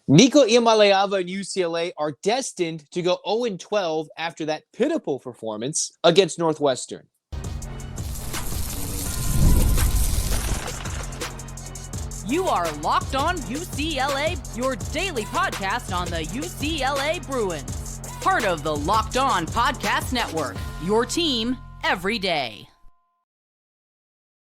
Nico Iamaleava and UCLA are destined to go 0-12 after that pitiful performance against Northwestern. You are Locked On UCLA, your daily podcast on the UCLA Bruins. Part of the Locked On Podcast Network, your team every day.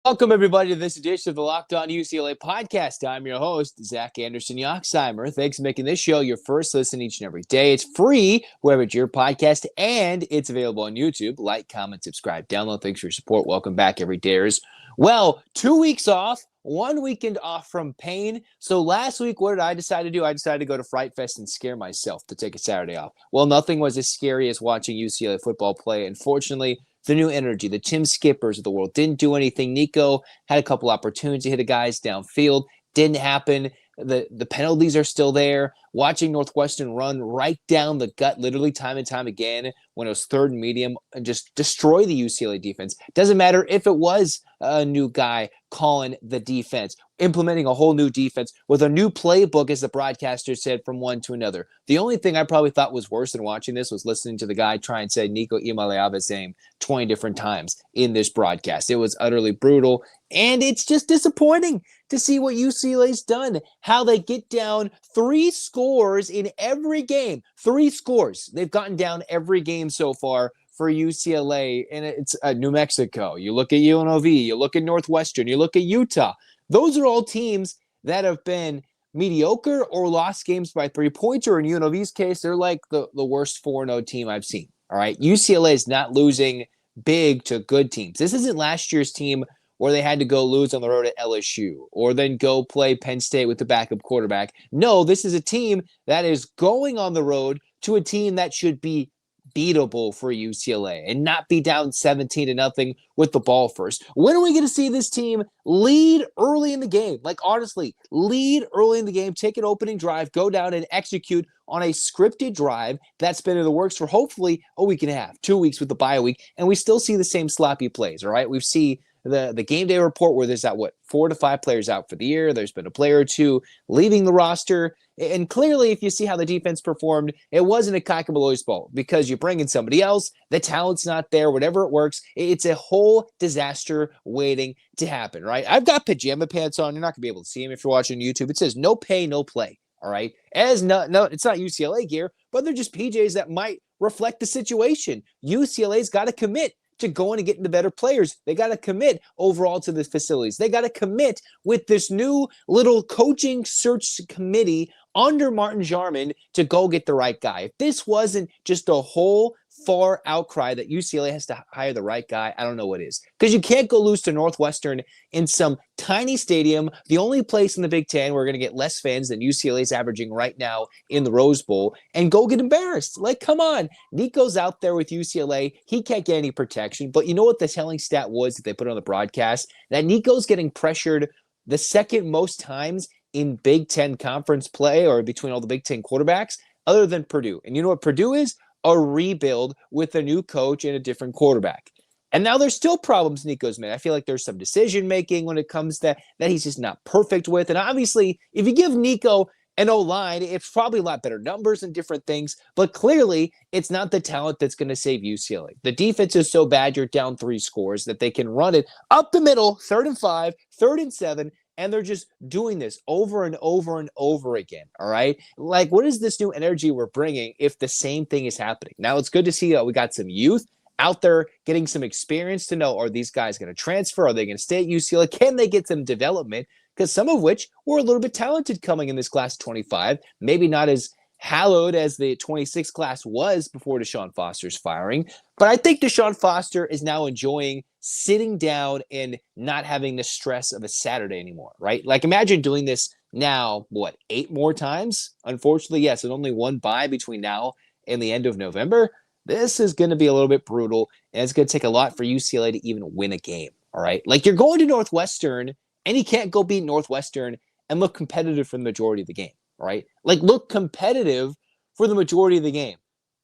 Welcome, everybody, to this edition of the Locked On UCLA podcast. I'm your host, Zach Anderson-Yoxsimer. Thanks for making this show your first listen each and every day. It's free wherever it's your podcast, and it's available on YouTube. Like, comment, subscribe, download. Thanks for your support. Welcome back, everydayers. Well, 2 weeks off, 1 weekend off from pain. So last week, what did I decide to do? I decided to go to Fright Fest and scare myself to take a Saturday off. Well, nothing was as scary as watching UCLA football play. Unfortunately, the new energy, the Tim Skippers of the world didn't do anything. Nico had a couple opportunities to hit the guys downfield. Didn't happen. The penalties are still there. Watching Northwestern run right down the gut, literally time and time again, when it was third and medium, and just destroy the UCLA defense. Doesn't matter if it was a new guy calling the defense, implementing a whole new defense with a new playbook, as the broadcaster said, from one to another. The only thing I probably thought was worse than watching this was listening to the guy try and say Nico Iamaleava's name 20 different times in this broadcast. It was utterly brutal, and it's just disappointing to see what UCLA's done, how they get down 3 scores in every game. 3 scores. They've gotten down every game so far for UCLA, and it's New Mexico. You look at UNLV, you look at Northwestern, you look at Utah. Those are all teams that have been mediocre or lost games by 3 points, or in UNLV's case, they're like the worst 4-0 team I've seen. All right, UCLA is not losing big to good teams. This isn't last year's team where they had to go lose on the road at LSU or then go play Penn State with the backup quarterback. No, this is a team that is going on the road to a team that should be beatable for UCLA and not be down 17-0 with the ball first. When are we going to see this team lead early in the game? Like, honestly, lead early in the game, take an opening drive, go down and execute on a scripted drive that's been in the works for hopefully a week and a half, 2 weeks with the bye week, and we still see the same sloppy plays, all right? We've seen the game day report where there's 4 to 5 players out for the year. There's been a player or two leaving the roster. And clearly, if you see how the defense performed, it wasn't a cock-a-balloy's ball because you bring in somebody else, the talent's not there, whatever it works. It's a whole disaster waiting to happen, right? I've got pajama pants on. You're not going to be able to see them if you're watching YouTube. It says no pay, no play, all right? It's not UCLA gear, but they're just PJs that might reflect the situation. UCLA's got to commit to going and getting the better players. They got to commit overall to the facilities. They got to commit with this new little coaching search committee under Martin Jarman to go get the right guy. If this wasn't just a whole far outcry that UCLA has to hire the right guy, I don't know what is. Because you can't go lose to Northwestern in some tiny stadium, the only place in the Big Ten where we're going to get less fans than UCLA's averaging right now in the Rose Bowl, and go get embarrassed. Like, come on. Nico's out there with UCLA. He can't get any protection. But you know what the telling stat was that they put on the broadcast? That Nico's getting pressured the second most times in Big Ten conference play, or between all the Big Ten quarterbacks, other than Purdue. And you know what Purdue is? A rebuild with a new coach and a different quarterback. And now there's still problems Nico's made. I feel like there's some decision-making when it comes to that he's just not perfect with. And obviously, if you give Nico an O-line, it's probably a lot better numbers and different things. But clearly, it's not the talent that's going to save UCLA. The defense is so bad, you're down 3 scores, that they can run it up the middle, 3rd and 5, 3rd and 7, and they're just doing this over and over and over again, all right? Like, what is this new energy we're bringing if the same thing is happening? Now, it's good to see that we got some youth out there getting some experience to know, are these guys going to transfer? Are they going to stay at UCLA? Can they get some development? Because some of which were a little bit talented coming in this class 25, maybe not as hallowed as the 26 class was before Deshaun Foster's firing. But I think Deshaun Foster is now enjoying sitting down and not having the stress of a Saturday anymore, right? Like, imagine doing this now, 8 more times? Unfortunately, yes, and only one bye between now and the end of November. This is going to be a little bit brutal, and it's going to take a lot for UCLA to even win a game, all right? Like, you're going to Northwestern, and you can't go beat Northwestern and look competitive for the majority of the game. Right? Like, look competitive for the majority of the game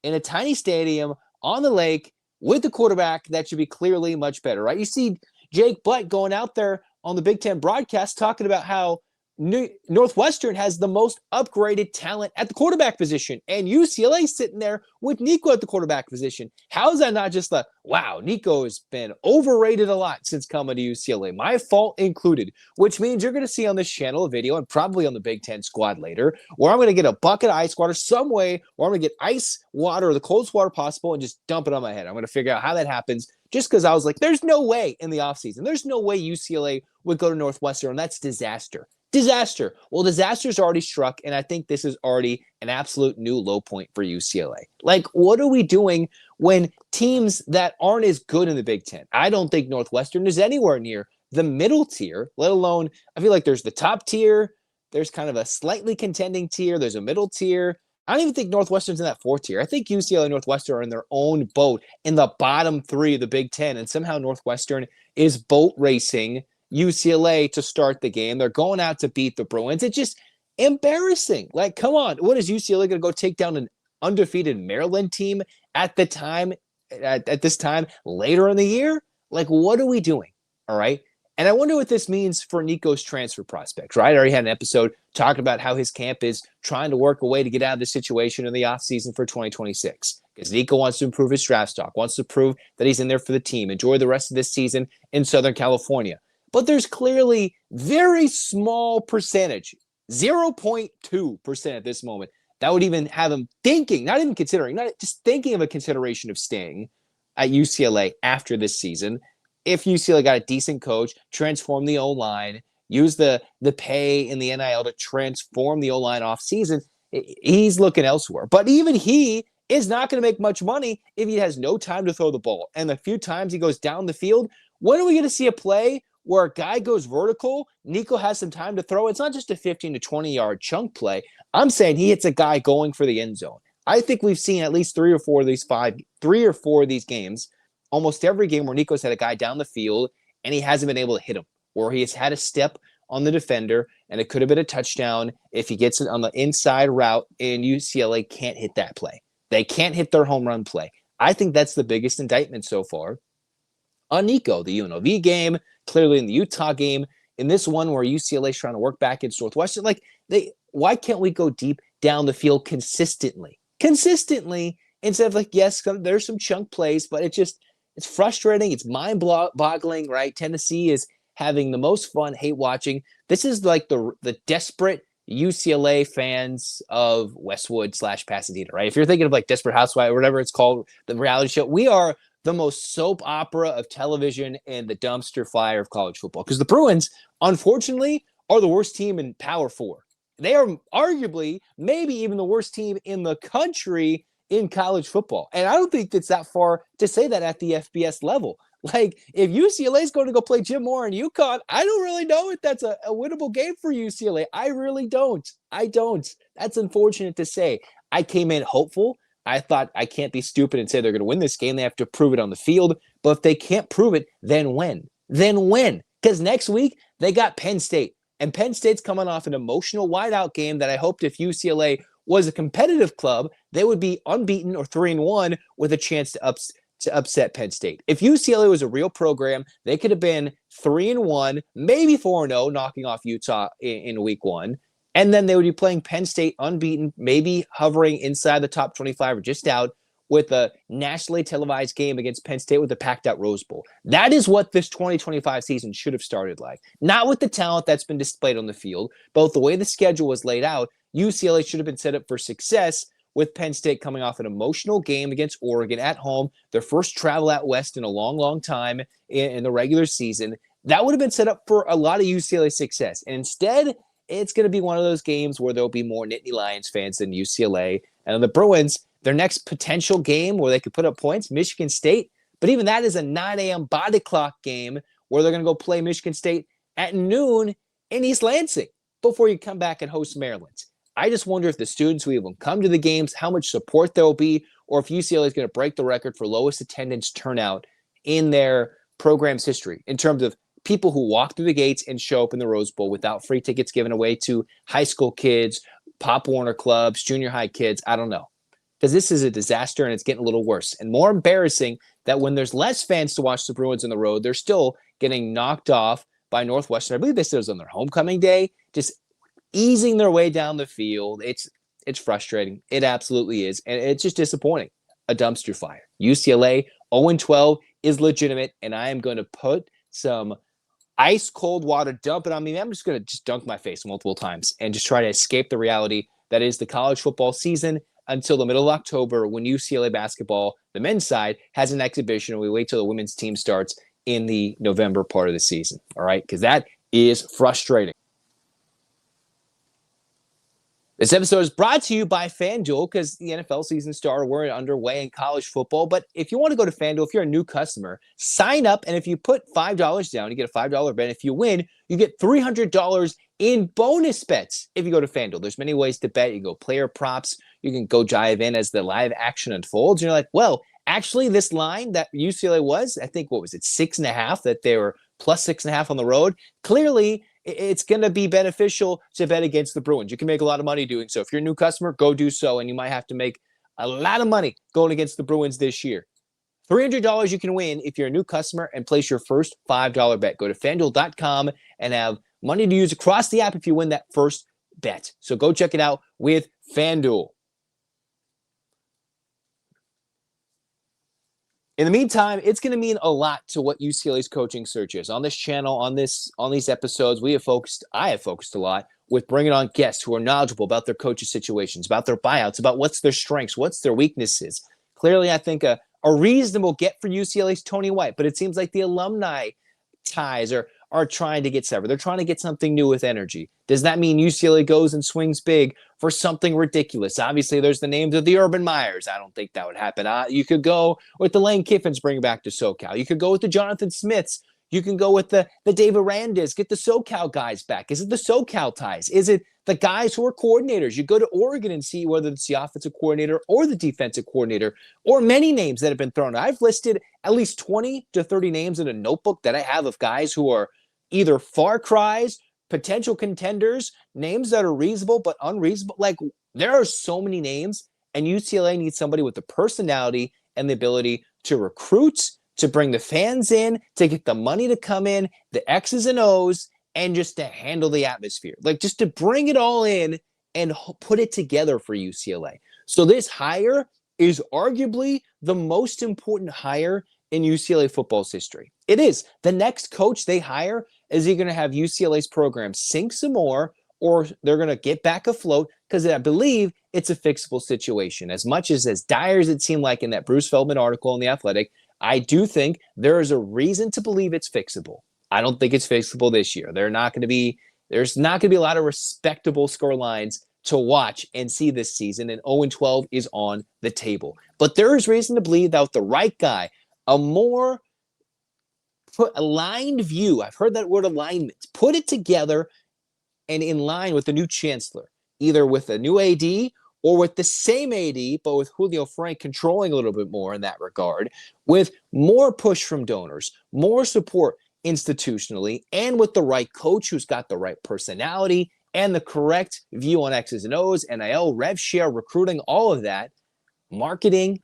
in a tiny stadium on the lake with the quarterback that should be clearly much better, right? You see Jake Butt going out there on the Big Ten broadcast talking about how Northwestern has the most upgraded talent at the quarterback position, and UCLA sitting there with Nico at the quarterback position. How is that not just wow, Nico has been overrated a lot since coming to UCLA, my fault included, which means you're going to see on this channel a video and probably on the Big Ten squad later, where I'm going to get a bucket of ice water some way, or I'm going to get ice water or the coldest water possible and just dump it on my head. I'm going to figure out how that happens, just because I was like, there's no way in the offseason. There's no way UCLA would go to Northwestern, and that's disaster. Disaster. Well, disaster's already struck, and I think this is already an absolute new low point for UCLA. Like, what are we doing when teams that aren't as good in the Big Ten? I don't think Northwestern is anywhere near the middle tier, let alone, I feel like there's the top tier, there's kind of a slightly contending tier, there's a middle tier. I don't even think Northwestern's in that fourth tier. I think UCLA and Northwestern are in their own boat in the bottom three of the Big Ten, and somehow Northwestern is boat racing UCLA to start the game. They're going out to beat the Bruins. It's just embarrassing. Like, come on. What is UCLA going to go take down an undefeated Maryland team at this time later in the year? Like, what are we doing? All right. And I wonder what this means for Nico's transfer prospects, right? I already had an episode talking about how his camp is trying to work a way to get out of this situation in the offseason for 2026. Because Nico wants to improve his draft stock, wants to prove that he's in there for the team, enjoy the rest of this season in Southern California. But there's clearly very small percentage, 0.2% at this moment, that would even have him thinking, not even considering, not just thinking of a consideration of staying at UCLA after this season. If UCLA got a decent coach, transform the O-line, use the pay in the NIL to transform the O-line off season, he's looking elsewhere. But even he is not going to make much money if he has no time to throw the ball. And the few times he goes down the field, when are we going to see a play where a guy goes vertical, Nico has some time to throw? It's not just a 15 to 20-yard chunk play. I'm saying he hits a guy going for the end zone. I think we've seen at least three or four of these games, almost every game where Nico's had a guy down the field and he hasn't been able to hit him, or he has had a step on the defender and it could have been a touchdown if he gets it on the inside route, and UCLA can't hit that play. They can't hit their home run play. I think that's the biggest indictment so far on Nico. The UNLV game, clearly in the Utah game, in this one where UCLA is trying to work back against Northwestern. Like, why can't we go deep down the field consistently instead of, like, yes, there's some chunk plays, but it's frustrating. It's mind-boggling, right? Tennessee is having the most fun, hate watching. This is like the desperate UCLA fans of Westwood / Pasadena, right? If you're thinking of like Desperate Housewives or whatever it's called, the reality show, we are the most soap opera of television and the dumpster fire of college football. Because the Bruins, unfortunately, are the worst team in Power 4. They are arguably maybe even the worst team in the country in college football. And I don't think it's that far to say that at the FBS level. Like, if UCLA is going to go play Jim Moore and UConn, I don't really know if that's a winnable game for UCLA. I really don't. I don't. That's unfortunate to say. I came in hopeful. I thought, I can't be stupid and say they're going to win this game. They have to prove it on the field. But if they can't prove it, then when? Then when? Because next week, they got Penn State. And Penn State's coming off an emotional wideout game that I hoped if UCLA was a competitive club, they would be unbeaten or 3-1 with a chance to upset Penn State. If UCLA was a real program, they could have been 3-1, maybe 4-0, knocking off Utah in week 1. And then they would be playing Penn State unbeaten, maybe hovering inside the top 25 or just out, with a nationally televised game against Penn State with a packed-out Rose Bowl. That is what this 2025 season should have started like. Not with the talent that's been displayed on the field, but with the way the schedule was laid out, UCLA should have been set up for success with Penn State coming off an emotional game against Oregon at home, their first travel out west in a long, long time in the regular season. That would have been set up for a lot of UCLA success. And instead, it's going to be one of those games where there'll be more Nittany Lions fans than UCLA. And the Bruins, their next potential game where they could put up points, Michigan State. But even that is a 9 a.m. body clock game where they're going to go play Michigan State at noon in East Lansing before you come back and host Maryland. I just wonder if the students will even come to the games, how much support there will be, or if UCLA is going to break the record for lowest attendance turnout in their program's history in terms of people who walk through the gates and show up in the Rose Bowl without free tickets given away to high school kids, Pop Warner clubs, junior high kids. I don't know. Because this is a disaster and it's getting a little worse. And more embarrassing that when there's less fans to watch the Bruins on the road, they're still getting knocked off by Northwestern. I believe this was on their homecoming day. Just easing their way down the field. It's frustrating. It absolutely is. And it's just disappointing. A dumpster fire. UCLA 0-12 is legitimate, and I am going to put some ice cold water, dump it on me. I'm just going to just dunk my face multiple times and just try to escape the reality that is the college football season until the middle of October, when UCLA basketball, the men's side, has an exhibition, and we wait till the women's team starts in the November part of the season. All right, because that is frustrating. This episode is brought to you by FanDuel, because the NFL season started. We're underway in college football. But if you want to go to FanDuel, if you're a new customer, sign up. And if you put $5 down, you get a $5 bet. If you win, you get $300 in bonus bets if you go to FanDuel. There's many ways to bet. You can go player props. You can go dive in as the live action unfolds. And you're like, well, actually, this line that UCLA was, I think, 6.5, that they were plus 6.5 on the road. Clearly, it's going to be beneficial to bet against the Bruins. You can make a lot of money doing so. If you're a new customer, go do so, and you might have to make a lot of money going against the Bruins this year. $300 you can win if you're a new customer and place your first $5 bet. Go to FanDuel.com and have money to use across the app if you win that first bet. So go check it out with FanDuel. In the meantime, it's going to mean a lot to what UCLA's coaching search is. On this channel, on these episodes, I have focused a lot with bringing on guests who are knowledgeable about their coaches' situations, about their buyouts, about what's their strengths, what's their weaknesses. Clearly, I think a reasonable get for UCLA's Tony White, but it seems like the alumni ties are trying to get severed. They're trying to get something new with energy. Does that mean UCLA goes and swings big for something ridiculous? Obviously, there's the names of the Urban Meyers. I don't think that would happen. You could go with the Lane Kiffins, bring back to SoCal. You could go with the Jonathan Smiths. You can go with the Dave Arandas, get the SoCal guys back. Is it the SoCal ties? Is it the guys who are coordinators? You go to Oregon and see whether it's the offensive coordinator or the defensive coordinator, or many names that have been thrown. I've listed at least 20 to 30 names in a notebook that I have of guys who are either far cries, potential contenders, names that are reasonable but unreasonable. Like, there are so many names, and UCLA needs somebody with the personality and the ability to recruit, to bring the fans in, to get the money to come in, the X's and O's, and just to handle the atmosphere. Like, just to bring it all in and put it together for UCLA. So this hire is arguably the most important hire in UCLA football's history. It is. The next coach they hire, is he going to have UCLA's program sink some more, or they're going to get back afloat? Because I believe it's a fixable situation. As much as dire as it seemed like in that Bruce Feldman article in The Athletic, I do think there is a reason to believe it's fixable. I don't think it's fixable this year. There's not going to be a lot of respectable score lines to watch and see this season, and 0-12 is on the table. But there is reason to believe that with the right guy, a more aligned view, I've heard that word, alignment, put it together and in line with the new chancellor, either with a new AD or with the same AD, but with Julio Frank controlling a little bit more in that regard, with more push from donors, more support institutionally, and with the right coach who's got the right personality and the correct view on X's and O's, NIL, rev share, recruiting, all of that, marketing,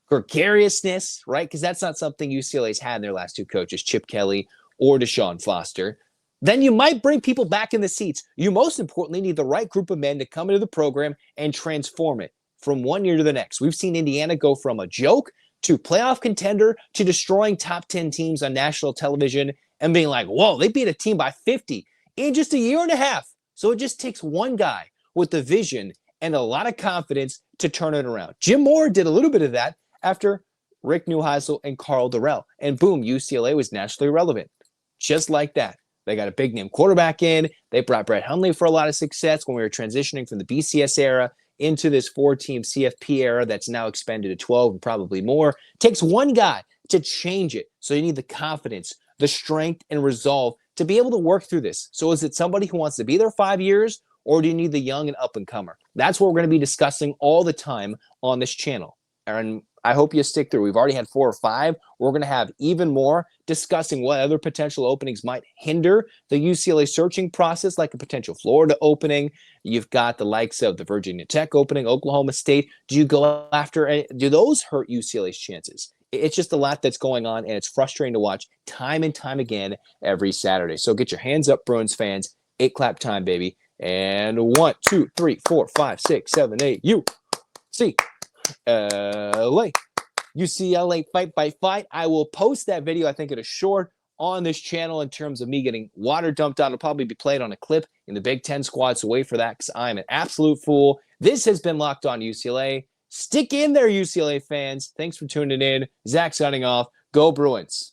gregariousness, right? Because that's not something UCLA's had in their last two coaches, Chip Kelly or Deshaun Foster. Then you might bring people back in the seats. You most importantly need the right group of men to come into the program and transform it from one year to the next. We've seen Indiana go from a joke to playoff contender to destroying top 10 teams on national television and being like, whoa, they beat a team by 50 in just a year and a half. So it just takes one guy with the vision and a lot of confidence to turn it around. Jim Moore did a little bit of that after Rick Neuheisel and Carl Durrell. And boom, UCLA was nationally relevant. Just like that. They got a big-name quarterback in. They brought Brett Hundley for a lot of success when we were transitioning from the BCS era into this 4-team CFP era that's now expanded to 12 and probably more. It takes one guy to change it. So you need the confidence, the strength, and resolve to be able to work through this. So is it somebody who wants to be there 5 years, or do you need the young and up-and-comer? That's what we're going to be discussing all the time on this channel. And I hope you stick through. We've already had 4 or 5. We're going to have even more discussing what other potential openings might hinder the UCLA searching process, like a potential Florida opening. You've got the likes of the Virginia Tech opening, Oklahoma State. Do you go after, do those hurt UCLA's chances? It's just a lot that's going on, and it's frustrating to watch time and time again every Saturday. So get your hands up, Bruins fans. 8 clap time, baby. And 1, 2, 3, 4, 5, 6, 7, 8. UCLA. UCLA fight by fight. I will post that video. I think it is short on this channel in terms of me getting water dumped on. It'll probably be played on a clip in the Big Ten squad. So wait for that because I'm an absolute fool. This has been Locked On UCLA. Stick in there, UCLA fans. Thanks for tuning in. Zach signing off. Go Bruins.